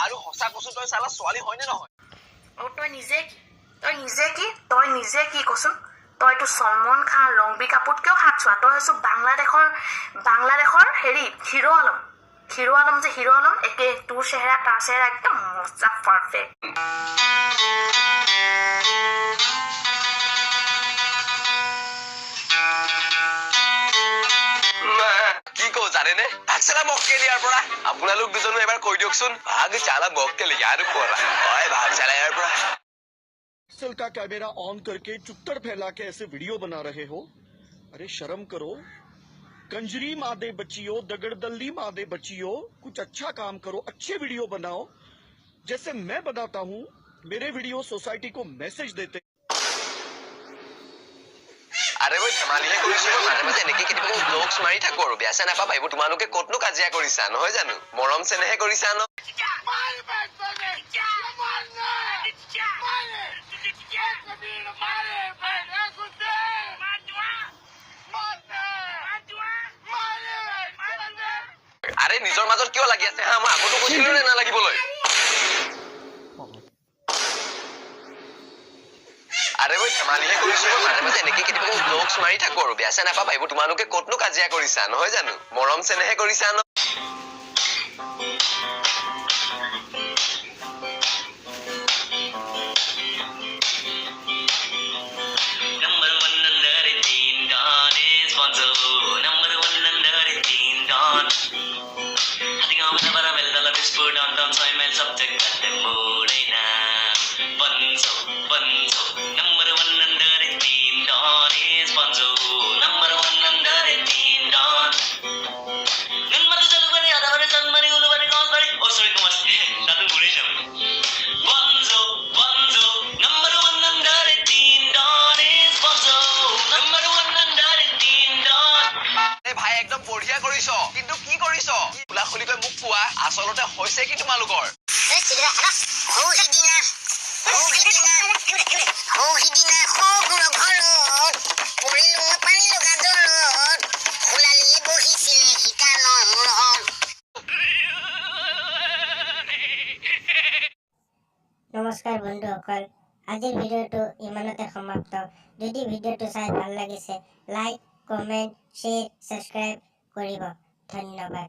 আৰু হসা কচু তই সালা ছোৱালী হয় নে নহয় আৰু তই নিজে কি কচোন তইতো সলমান খান ৰণবীৰ কাপুৰতকেও হাত চোৱা তই হৈছো বাংলাদেশৰ হিৰো আলম যে হিৰো আলম একে তোৰ চেহেৰা তাৰ চেহেৰা একদম মজা পাৰফেক্ট কি কও জানেনে ভাগ চালা মক্কেল ইয়াৰ পৰা আপোনালোক দুজনো এবাৰ কৈ দিয়কচোন ভাগ চালা মক্কেল ইয়াৰ পৰা হয় ভাগ চালা ইয়াৰ পৰা सेल का कैमरा ऑन करके चुट्टर फैला के ऐसे वीडियो बना रहे हो अरे शर्म करो कंजरी मादे बच्चियों दगड़दल्ली मादे बच्चियों कुछ अच्छा काम करो अच्छे वीडियो बनाओ जैसे मैं बनाता हूँ मेरे वीडियो सोसाइटी को मैसेज देते আরে ওই ধেমালিহে কৰিছো মাজে মাজে এনেকে কেতিয়াবা জোকস মাৰি থাকো আৰু বেয়া চেনা পাবা এইবোৰ তোমালোকে কতনো কাজিয়া কৰিছা নহয় জানো মৰম চেনেহে কৰিছা ন আৰে নিজৰ মাজত কিয় লাগি আছে হা মই আগতো কৈছিলো নে নালাগিবলৈ আরে ওই ধেমালিহে কৰিছো মাজে মাজে এনেকে কেতিয়াবা জোকস মাৰি থাকো আৰু বেয়া চেনা পাবা এইবোৰ তোমালোকে কতনো কাজিয়া কৰিছা নহয় জানো মৰম চেনেহে কৰিছা ন বঢ়িয়া কৰিছ কিন্তু কি কৰিছ ফুলাখলিকৈ মোক কোৱা আসলতে হৈছে কি তোমালোকৰ নমস্কাৰ বন্ধুসকল আজিৰ ভিডিঅ'টো ইমানতে সমাপ্ত যদি ভিডিঅ'টো চাই ভাল লাগিছে লাইক কমেন্ট শ্বেয়াৰ সাবস্ক্ৰাইব কৰিব ধন্যবাদ